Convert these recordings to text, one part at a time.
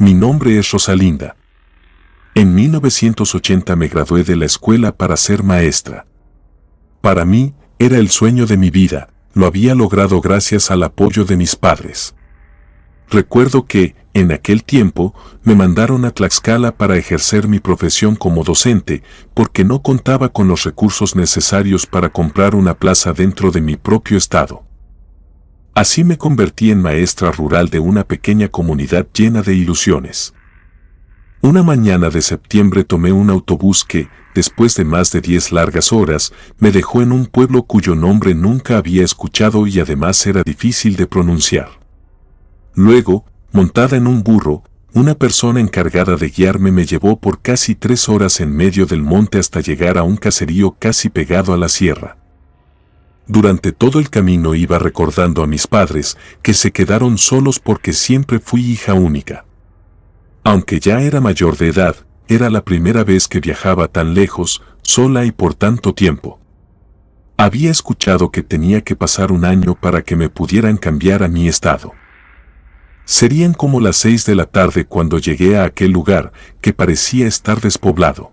Mi nombre es Rosalinda. En 1980 me gradué de la escuela para ser maestra. Para mí, era el sueño de mi vida, lo había logrado gracias al apoyo de mis padres. Recuerdo que, en aquel tiempo, me mandaron a Tlaxcala para ejercer mi profesión como docente, porque no contaba con los recursos necesarios para comprar una plaza dentro de mi propio estado. Así me convertí en maestra rural de una pequeña comunidad llena de ilusiones. Una mañana de septiembre tomé un autobús que, después de más de 10 largas horas, me dejó en un pueblo cuyo nombre nunca había escuchado y además era difícil de pronunciar. Luego, montada en un burro, una persona encargada de guiarme me llevó por casi 3 horas en medio del monte hasta llegar a un caserío casi pegado a la sierra. Durante todo el camino iba recordando a mis padres, que se quedaron solos porque siempre fui hija única. Aunque ya era mayor de edad, era la primera vez que viajaba tan lejos, sola y por tanto tiempo. Había escuchado que tenía que pasar un año para que me pudieran cambiar a mi estado. Serían como las 6 de la tarde cuando llegué a aquel lugar, que parecía estar despoblado.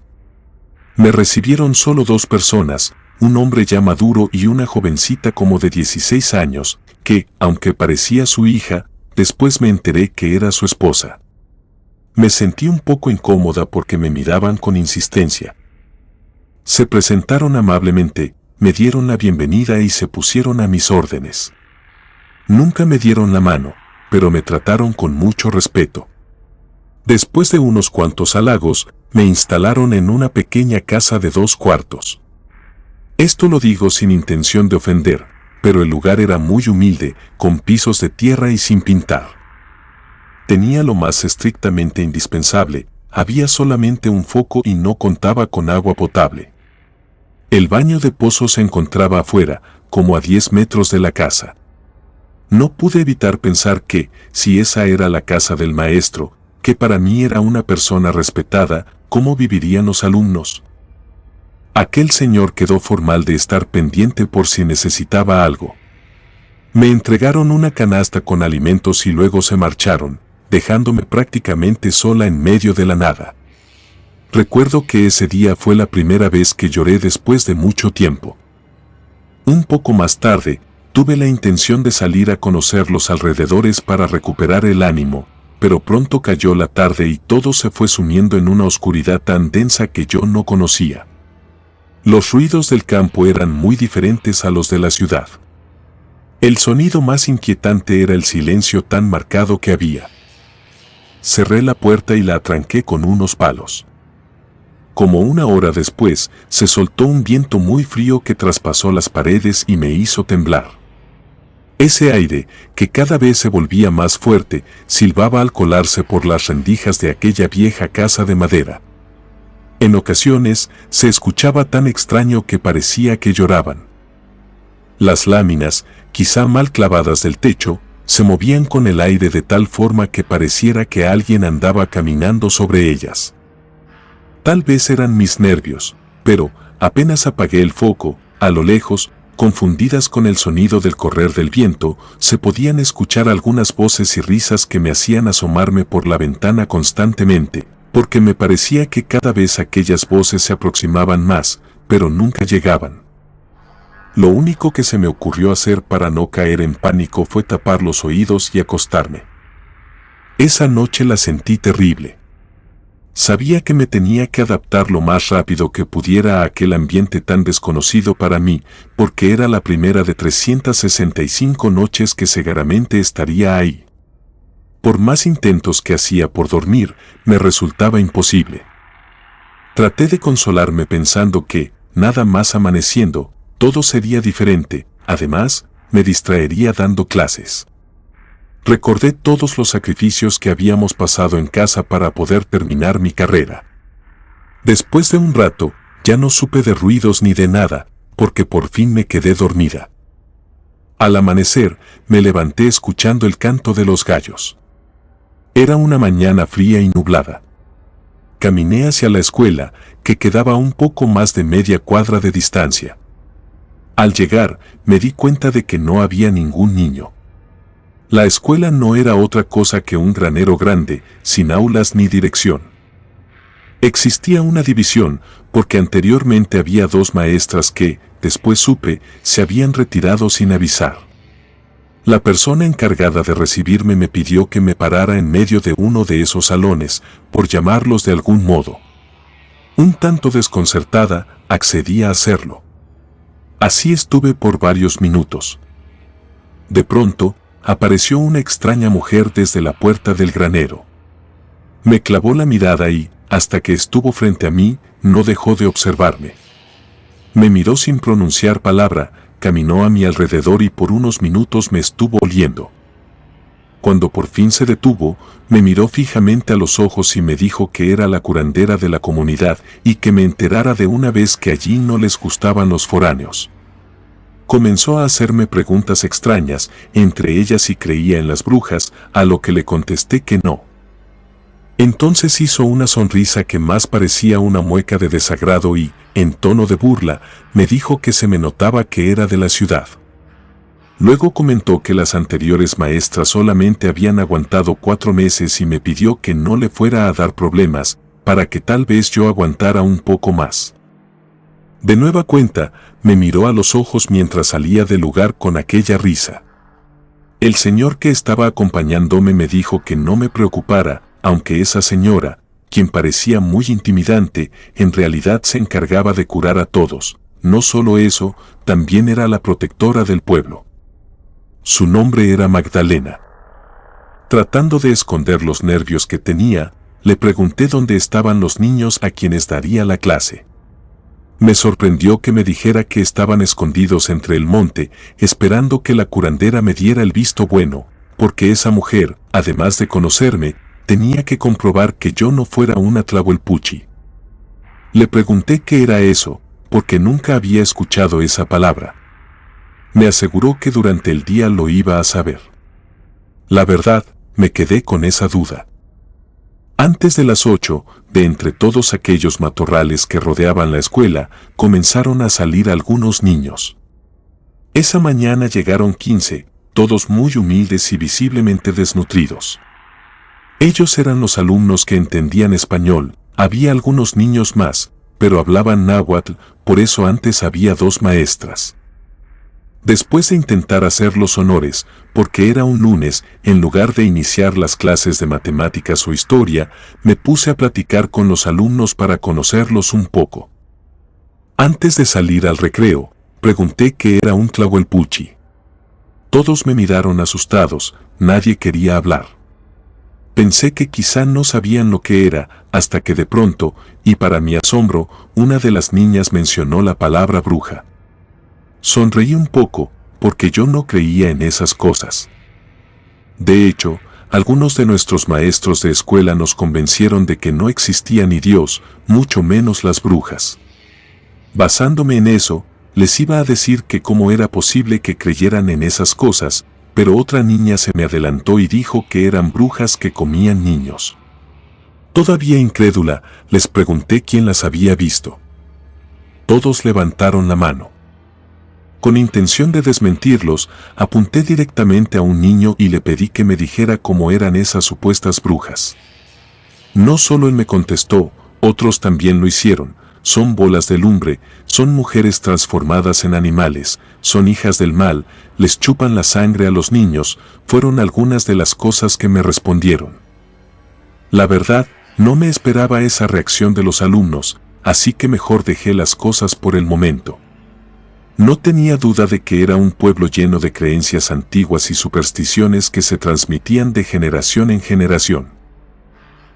Me recibieron solo 2 personas, un hombre ya maduro y una jovencita como de 16 años, que, aunque parecía su hija, después me enteré que era su esposa. Me sentí un poco incómoda porque me miraban con insistencia. Se presentaron amablemente, me dieron la bienvenida y se pusieron a mis órdenes. Nunca me dieron la mano, pero me trataron con mucho respeto. Después de unos cuantos halagos, me instalaron en una pequeña casa de 2 cuartos. Esto lo digo sin intención de ofender, pero el lugar era muy humilde, con pisos de tierra y sin pintar. Tenía lo más estrictamente indispensable, había solamente un foco y no contaba con agua potable. El baño de pozo se encontraba afuera, como a 10 metros de la casa. No pude evitar pensar que, si esa era la casa del maestro, que para mí era una persona respetada, ¿cómo vivirían los alumnos? Aquel señor quedó formal de estar pendiente por si necesitaba algo. Me entregaron una canasta con alimentos y luego se marcharon, dejándome prácticamente sola en medio de la nada. Recuerdo que ese día fue la primera vez que lloré después de mucho tiempo. Un poco más tarde, tuve la intención de salir a conocer los alrededores para recuperar el ánimo, pero pronto cayó la tarde y todo se fue sumiendo en una oscuridad tan densa que yo no conocía. Los ruidos del campo eran muy diferentes a los de la ciudad. El sonido más inquietante era el silencio tan marcado que había. Cerré la puerta y la atranqué con unos palos. Como una hora después, se soltó un viento muy frío que traspasó las paredes y me hizo temblar. Ese aire, que cada vez se volvía más fuerte, silbaba al colarse por las rendijas de aquella vieja casa de madera. En ocasiones, se escuchaba tan extraño que parecía que lloraban. Las láminas, quizá mal clavadas del techo, se movían con el aire de tal forma que pareciera que alguien andaba caminando sobre ellas. Tal vez eran mis nervios, pero, apenas apagué el foco, a lo lejos, confundidas con el sonido del correr del viento, se podían escuchar algunas voces y risas que me hacían asomarme por la ventana constantemente, porque me parecía que cada vez aquellas voces se aproximaban más, pero nunca llegaban. Lo único que se me ocurrió hacer para no caer en pánico fue tapar los oídos y acostarme. Esa noche la sentí terrible. Sabía que me tenía que adaptar lo más rápido que pudiera a aquel ambiente tan desconocido para mí, porque era la primera de 365 noches que seguramente estaría ahí. Por más intentos que hacía por dormir, me resultaba imposible. Traté de consolarme pensando que, nada más amaneciendo, todo sería diferente, además, me distraería dando clases. Recordé todos los sacrificios que habíamos pasado en casa para poder terminar mi carrera. Después de un rato, ya no supe de ruidos ni de nada, porque por fin me quedé dormida. Al amanecer, me levanté escuchando el canto de los gallos. Era una mañana fría y nublada. Caminé hacia la escuela, que quedaba a un poco más de media cuadra de distancia. Al llegar, me di cuenta de que no había ningún niño. La escuela no era otra cosa que un granero grande, sin aulas ni dirección. Existía una división, porque anteriormente había 2 maestras que, después supe, se habían retirado sin avisar. La persona encargada de recibirme me pidió que me parara en medio de uno de esos salones, por llamarlos de algún modo. Un tanto desconcertada, accedí a hacerlo. Así estuve por varios minutos. De pronto, apareció una extraña mujer desde la puerta del granero. Me clavó la mirada y, hasta que estuvo frente a mí, no dejó de observarme. Me miró sin pronunciar palabra, caminó a mi alrededor y por unos minutos me estuvo oliendo. Cuando por fin se detuvo, me miró fijamente a los ojos y me dijo que era la curandera de la comunidad y que me enterara de una vez que allí no les gustaban los foráneos. Comenzó a hacerme preguntas extrañas, entre ellas si creía en las brujas, a lo que le contesté que no. Entonces hizo una sonrisa que más parecía una mueca de desagrado y, en tono de burla, me dijo que se me notaba que era de la ciudad. Luego comentó que las anteriores maestras solamente habían aguantado 4 meses y me pidió que no le fuera a dar problemas, para que tal vez yo aguantara un poco más. De nueva cuenta, me miró a los ojos mientras salía del lugar con aquella risa. El señor que estaba acompañándome me dijo que no me preocupara, aunque esa señora, quien parecía muy intimidante, en realidad se encargaba de curar a todos. No solo eso, también era la protectora del pueblo. Su nombre era Magdalena. Tratando de esconder los nervios que tenía, le pregunté dónde estaban los niños a quienes daría la clase. Me sorprendió que me dijera que estaban escondidos entre el monte, esperando que la curandera me diera el visto bueno, porque esa mujer, además de conocerme, tenía que comprobar que yo no fuera una tlahuelpuchi. Le pregunté qué era eso, porque nunca había escuchado esa palabra. Me aseguró que durante el día lo iba a saber. La verdad, me quedé con esa duda. Antes de las 8, de entre todos aquellos matorrales que rodeaban la escuela, comenzaron a salir algunos niños. Esa mañana llegaron 15, todos muy humildes y visiblemente desnutridos. Ellos eran los alumnos que entendían español, había algunos niños más, pero hablaban náhuatl, por eso antes había 2 maestras. Después de intentar hacer los honores, porque era un lunes, en lugar de iniciar las clases de matemáticas o historia, me puse a platicar con los alumnos para conocerlos un poco. Antes de salir al recreo, pregunté qué era un tlahuelpuchi. Todos me miraron asustados, nadie quería hablar. Pensé que quizá no sabían lo que era, hasta que de pronto, y para mi asombro, una de las niñas mencionó la palabra bruja. Sonreí un poco, porque yo no creía en esas cosas. De hecho, algunos de nuestros maestros de escuela nos convencieron de que no existía ni Dios, mucho menos las brujas. Basándome en eso, les iba a decir que cómo era posible que creyeran en esas cosas, pero otra niña se me adelantó y dijo que eran brujas que comían niños. Todavía incrédula, les pregunté quién las había visto. Todos levantaron la mano. Con intención de desmentirlos, apunté directamente a un niño y le pedí que me dijera cómo eran esas supuestas brujas. No solo él me contestó, otros también lo hicieron. Son bolas de lumbre, son mujeres transformadas en animales, son hijas del mal, les chupan la sangre a los niños, fueron algunas de las cosas que me respondieron. La verdad, no me esperaba esa reacción de los alumnos, así que mejor dejé las cosas por el momento. No tenía duda de que era un pueblo lleno de creencias antiguas y supersticiones que se transmitían de generación en generación.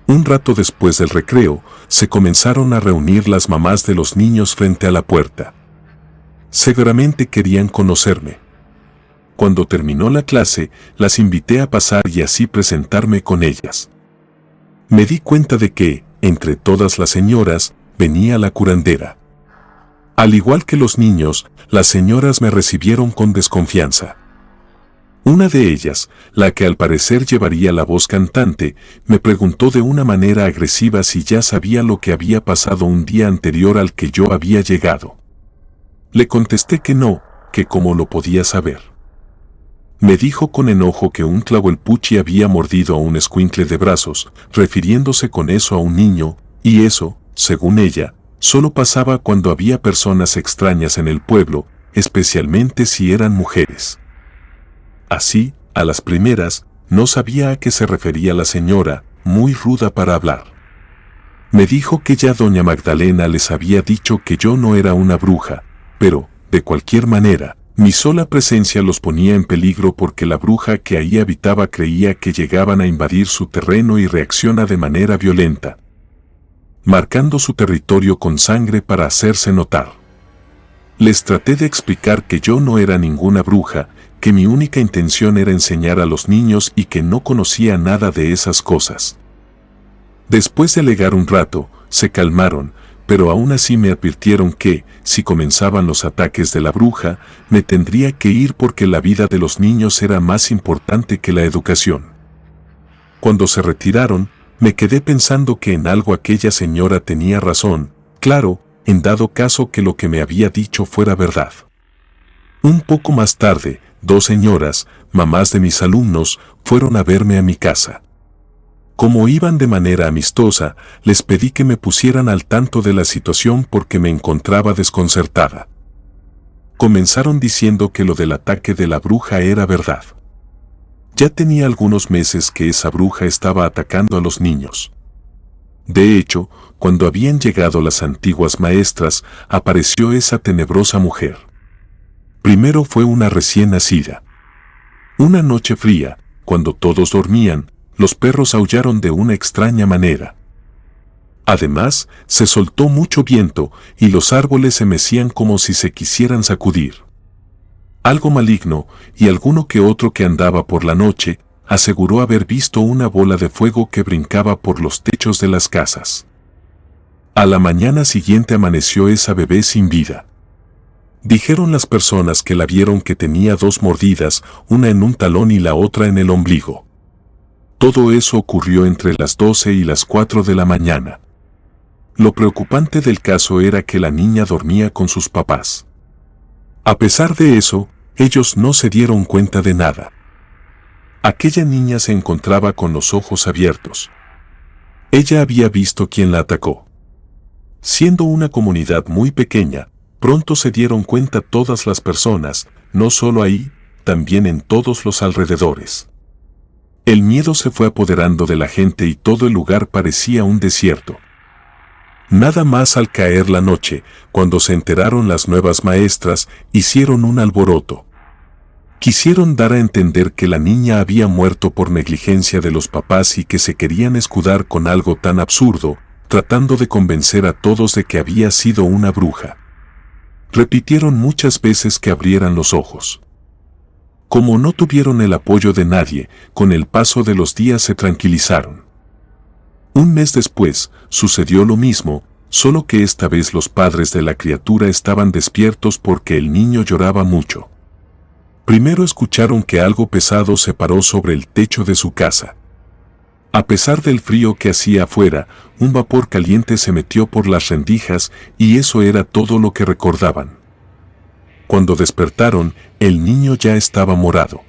Un rato después del recreo, se comenzaron a reunir las mamás de los niños frente a la puerta. Seguramente querían conocerme. Cuando terminó la clase, las invité a pasar y así presentarme con ellas. Me di cuenta de que, entre todas las señoras, venía la curandera. Al igual que los niños, las señoras me recibieron con desconfianza. Una de ellas, la que al parecer llevaría la voz cantante, me preguntó de una manera agresiva si ya sabía lo que había pasado un día anterior al que yo había llegado. Le contesté que no, que cómo lo podía saber. Me dijo con enojo que un Tlahuelpuchi había mordido a un escuincle de brazos, refiriéndose con eso a un niño, y eso, según ella, solo pasaba cuando había personas extrañas en el pueblo, especialmente si eran mujeres. Así, a las primeras, no sabía a qué se refería la señora, muy ruda para hablar. Me dijo que ya doña Magdalena les había dicho que yo no era una bruja, pero, de cualquier manera, mi sola presencia los ponía en peligro porque la bruja que ahí habitaba creía que llegaban a invadir su terreno y reacciona de manera violenta, marcando su territorio con sangre para hacerse notar. Les traté de explicar que yo no era ninguna bruja, que mi única intención era enseñar a los niños y que no conocía nada de esas cosas. Después de alegar un rato, se calmaron, pero aún así me advirtieron que, si comenzaban los ataques de la bruja, me tendría que ir porque la vida de los niños era más importante que la educación. Cuando se retiraron, me quedé pensando que en algo aquella señora tenía razón, claro, en dado caso que lo que me había dicho fuera verdad. Un poco más tarde, 2 señoras, mamás de mis alumnos, fueron a verme a mi casa. Como iban de manera amistosa, les pedí que me pusieran al tanto de la situación porque me encontraba desconcertada. Comenzaron diciendo que lo del ataque de la bruja era verdad. Ya tenía algunos meses que esa bruja estaba atacando a los niños. De hecho, cuando habían llegado las antiguas maestras, apareció esa tenebrosa mujer. Primero fue una recién nacida. Una noche fría, cuando todos dormían, los perros aullaron de una extraña manera. Además, se soltó mucho viento y los árboles se mecían como si se quisieran sacudir. Algo maligno, y alguno que otro que andaba por la noche, aseguró haber visto una bola de fuego que brincaba por los techos de las casas. A la mañana siguiente amaneció esa bebé sin vida. Dijeron las personas que la vieron que tenía 2 mordidas, una en un talón y la otra en el ombligo. Todo eso ocurrió entre las 12 y las 4 de la mañana. Lo preocupante del caso era que la niña dormía con sus papás. A pesar de eso, ellos no se dieron cuenta de nada. Aquella niña se encontraba con los ojos abiertos. Ella había visto quién la atacó. Siendo una comunidad muy pequeña, pronto se dieron cuenta todas las personas, no solo ahí, también en todos los alrededores. El miedo se fue apoderando de la gente y todo el lugar parecía un desierto. Nada más al caer la noche, cuando se enteraron las nuevas maestras, hicieron un alboroto. Quisieron dar a entender que la niña había muerto por negligencia de los papás y que se querían escudar con algo tan absurdo, tratando de convencer a todos de que había sido una bruja. Repitieron muchas veces que abrieran los ojos. Como no tuvieron el apoyo de nadie, con el paso de los días se tranquilizaron. Un mes después, sucedió lo mismo, solo que esta vez los padres de la criatura estaban despiertos porque el niño lloraba mucho. Primero escucharon que algo pesado se paró sobre el techo de su casa. A pesar del frío que hacía afuera, un vapor caliente se metió por las rendijas y eso era todo lo que recordaban. Cuando despertaron, el niño ya estaba morado.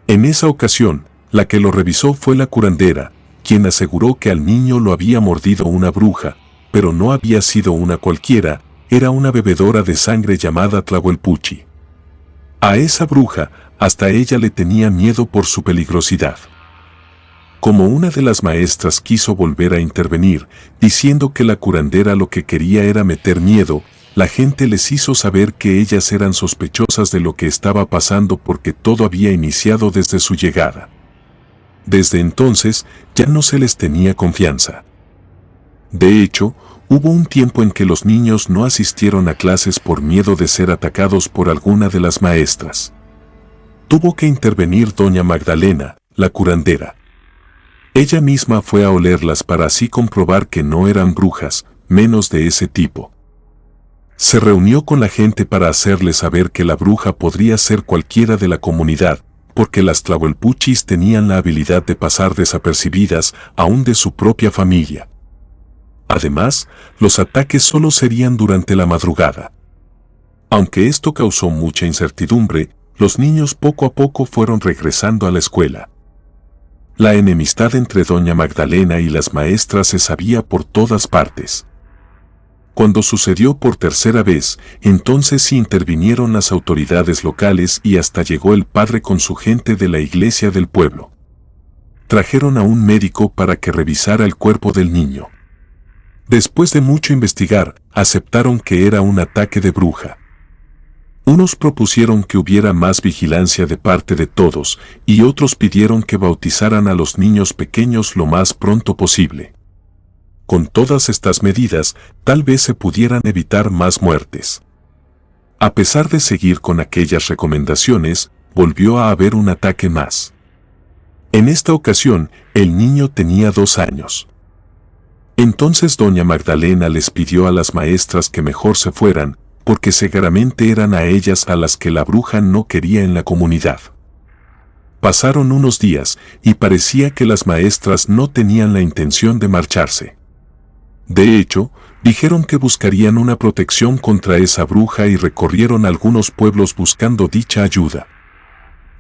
En esa ocasión, la que lo revisó fue la curandera, quien aseguró que al niño lo había mordido una bruja, pero no había sido una cualquiera, era una bebedora de sangre llamada Tlahuelpuchi. A esa bruja, hasta ella le tenía miedo por su peligrosidad. Como una de las maestras quiso volver a intervenir, diciendo que la curandera lo que quería era meter miedo, la gente les hizo saber que ellas eran sospechosas de lo que estaba pasando porque todo había iniciado desde su llegada. Desde entonces, ya no se les tenía confianza. De hecho, hubo un tiempo en que los niños no asistieron a clases por miedo de ser atacados por alguna de las maestras. Tuvo que intervenir doña Magdalena, la curandera. Ella misma fue a olerlas para así comprobar que no eran brujas, menos de ese tipo. Se reunió con la gente para hacerles saber que la bruja podría ser cualquiera de la comunidad, porque las Tlahuelpuchis tenían la habilidad de pasar desapercibidas aún de su propia familia. Además, los ataques solo serían durante la madrugada. Aunque esto causó mucha incertidumbre, los niños poco a poco fueron regresando a la escuela. La enemistad entre doña Magdalena y las maestras se sabía por todas partes. Cuando sucedió por tercera vez, entonces sí intervinieron las autoridades locales y hasta llegó el padre con su gente de la iglesia del pueblo. Trajeron a un médico para que revisara el cuerpo del niño. Después de mucho investigar, aceptaron que era un ataque de bruja. Unos propusieron que hubiera más vigilancia de parte de todos, y otros pidieron que bautizaran a los niños pequeños lo más pronto posible. Con todas estas medidas, tal vez se pudieran evitar más muertes. A pesar de seguir con aquellas recomendaciones, volvió a haber un ataque más. En esta ocasión, el niño tenía 2 años. Entonces doña Magdalena les pidió a las maestras que mejor se fueran, porque seguramente eran a ellas a las que la bruja no quería en la comunidad. Pasaron unos días, y parecía que las maestras no tenían la intención de marcharse. De hecho, dijeron que buscarían una protección contra esa bruja y recorrieron algunos pueblos buscando dicha ayuda.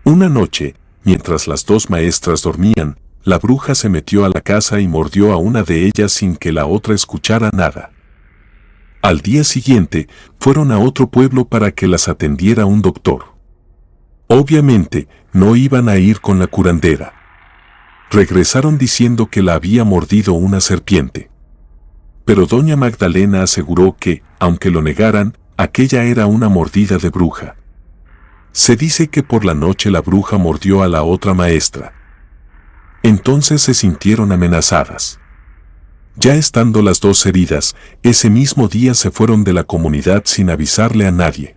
Una noche, mientras las 2 maestras dormían, la bruja se metió a la casa y mordió a una de ellas sin que la otra escuchara nada. Al día siguiente, fueron a otro pueblo para que las atendiera un doctor. Obviamente, no iban a ir con la curandera. Regresaron diciendo que la había mordido una serpiente. Pero doña Magdalena aseguró que, aunque lo negaran, aquella era una mordida de bruja. Se dice que por la noche la bruja mordió a la otra maestra. Entonces se sintieron amenazadas. Ya estando las 2 heridas, ese mismo día se fueron de la comunidad sin avisarle a nadie.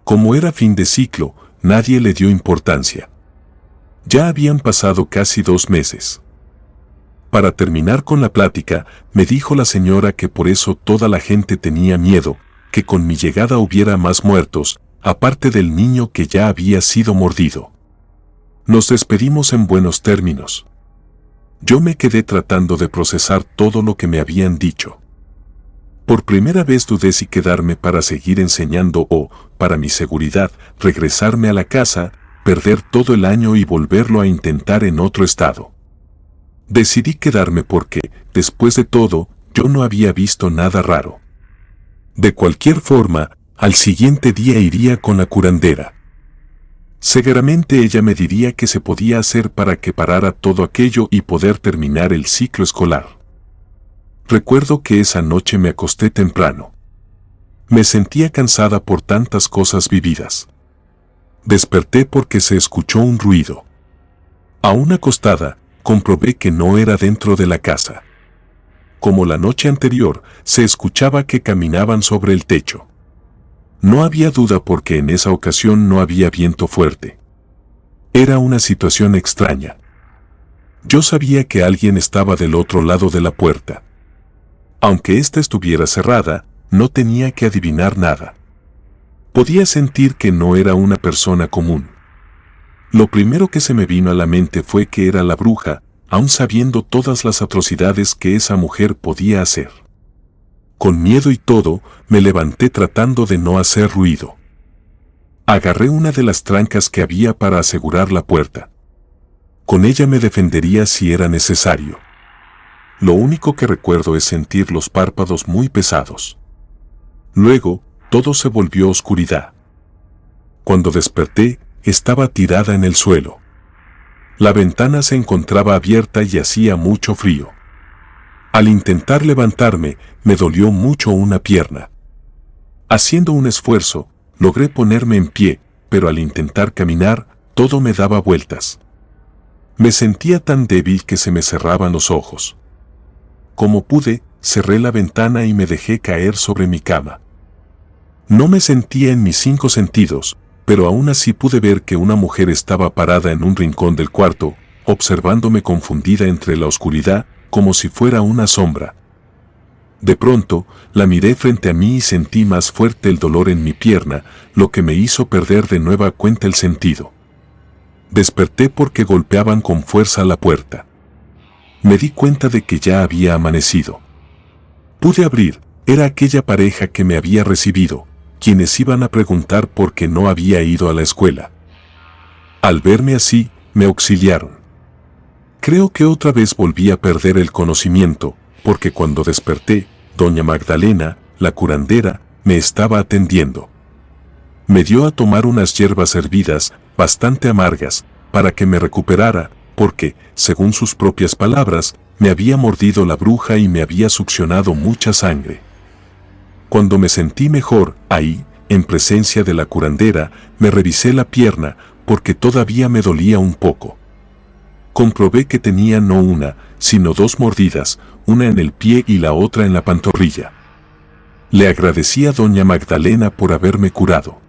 Como era fin de ciclo, nadie le dio importancia. Ya habían pasado casi 2 meses. Para terminar con la plática, me dijo la señora que por eso toda la gente tenía miedo, que con mi llegada hubiera más muertos, aparte del niño que ya había sido mordido. Nos despedimos en buenos términos. Yo me quedé tratando de procesar todo lo que me habían dicho. Por primera vez dudé si quedarme para seguir enseñando o, para mi seguridad, regresarme a la casa, perder todo el año y volverlo a intentar en otro estado. Decidí quedarme porque, después de todo, yo no había visto nada raro. De cualquier forma, al siguiente día iría con la curandera. Seguramente ella me diría qué se podía hacer para que parara todo aquello y poder terminar el ciclo escolar. Recuerdo que esa noche me acosté temprano. Me sentía cansada por tantas cosas vividas. Desperté porque se escuchó un ruido. Aún acostada, comprobé que no era dentro de la casa. Como la noche anterior, se escuchaba que caminaban sobre el techo. No había duda porque en esa ocasión no había viento fuerte. Era una situación extraña. Yo sabía que alguien estaba del otro lado de la puerta. Aunque ésta estuviera cerrada, no tenía que adivinar nada. Podía sentir que no era una persona común. Lo primero que se me vino a la mente fue que era la bruja, aun sabiendo todas las atrocidades que esa mujer podía hacer. Con miedo y todo, me levanté tratando de no hacer ruido. Agarré una de las trancas que había para asegurar la puerta. Con ella me defendería si era necesario. Lo único que recuerdo es sentir los párpados muy pesados. Luego, todo se volvió oscuridad. Cuando desperté, estaba tirada en el suelo. La ventana se encontraba abierta y hacía mucho frío. Al intentar levantarme, me dolió mucho una pierna. Haciendo un esfuerzo, logré ponerme en pie, pero al intentar caminar, todo me daba vueltas. Me sentía tan débil que se me cerraban los ojos. Como pude, cerré la ventana y me dejé caer sobre mi cama. No me sentía en mis 5 sentidos, pero aún así pude ver que una mujer estaba parada en un rincón del cuarto, observándome confundida entre la oscuridad, como si fuera una sombra. De pronto, la miré frente a mí y sentí más fuerte el dolor en mi pierna, lo que me hizo perder de nueva cuenta el sentido. Desperté porque golpeaban con fuerza la puerta. Me di cuenta de que ya había amanecido. Pude abrir, era aquella pareja que me había recibido, quienes iban a preguntar por qué no había ido a la escuela. Al verme así, me auxiliaron. Creo que otra vez volví a perder el conocimiento, porque cuando desperté, doña Magdalena, la curandera, me estaba atendiendo. Me dio a tomar unas hierbas hervidas, bastante amargas, para que me recuperara, porque, según sus propias palabras, me había mordido la bruja y me había succionado mucha sangre. Cuando me sentí mejor, ahí, en presencia de la curandera, me revisé la pierna, porque todavía me dolía un poco. Comprobé que tenía no una, sino 2 mordidas, una en el pie y la otra en la pantorrilla. Le agradecí a doña Magdalena por haberme curado.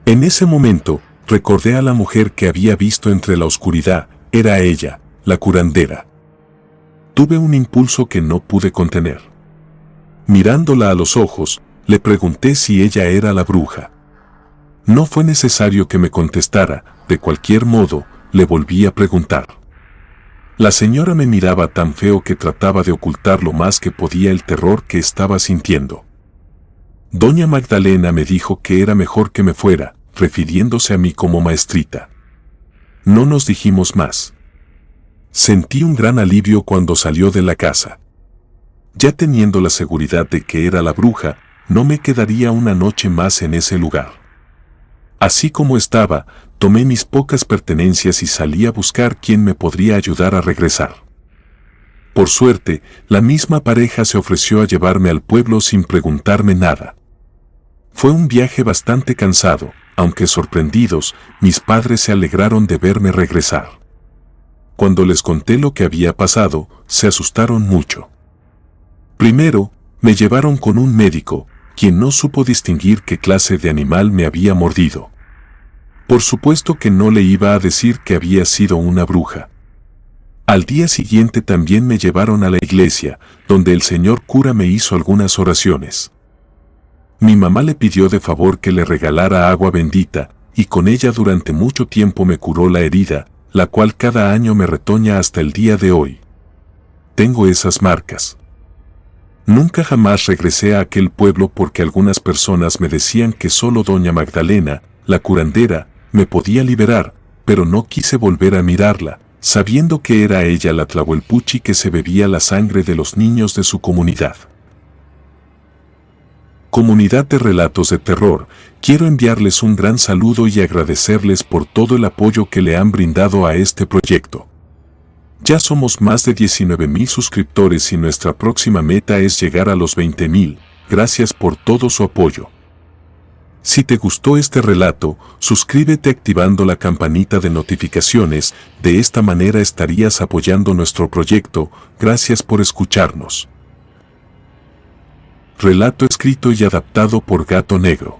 En ese momento, recordé a la mujer que había visto entre la oscuridad, era ella, la curandera. Tuve un impulso que no pude contener. Mirándola a los ojos, le pregunté si ella era la bruja. No fue necesario que me contestara, de cualquier modo, le volví a preguntar. La señora me miraba tan feo que trataba de ocultar lo más que podía el terror que estaba sintiendo. Doña Magdalena me dijo que era mejor que me fuera, refiriéndose a mí como maestrita. No nos dijimos más. Sentí un gran alivio cuando salió de la casa. Ya teniendo la seguridad de que era la bruja, no me quedaría una noche más en ese lugar. Así como estaba, tomé mis pocas pertenencias y salí a buscar quién me podría ayudar a regresar. Por suerte, la misma pareja se ofreció a llevarme al pueblo sin preguntarme nada. Fue un viaje bastante cansado, aunque sorprendidos, mis padres se alegraron de verme regresar. Cuando les conté lo que había pasado, se asustaron mucho. Primero, me llevaron con un médico, quien no supo distinguir qué clase de animal me había mordido. Por supuesto que no le iba a decir que había sido una bruja. Al día siguiente también me llevaron a la iglesia, donde el señor cura me hizo algunas oraciones. Mi mamá le pidió de favor que le regalara agua bendita, y con ella durante mucho tiempo me curó la herida, la cual cada año me retoña hasta el día de hoy. Tengo esas marcas. Nunca jamás regresé a aquel pueblo porque algunas personas me decían que solo doña Magdalena, la curandera, me podía liberar, pero no quise volver a mirarla, sabiendo que era ella la Tlahuelpuchi que se bebía la sangre de los niños de su comunidad. Comunidad de Relatos de Terror, quiero enviarles un gran saludo y agradecerles por todo el apoyo que le han brindado a este proyecto. Ya somos más de 19,000 suscriptores y nuestra próxima meta es llegar a los 20,000. Gracias por todo su apoyo. Si te gustó este relato, suscríbete activando la campanita de notificaciones, de esta manera estarías apoyando nuestro proyecto. Gracias por escucharnos. Relato escrito y adaptado por Gato Negro.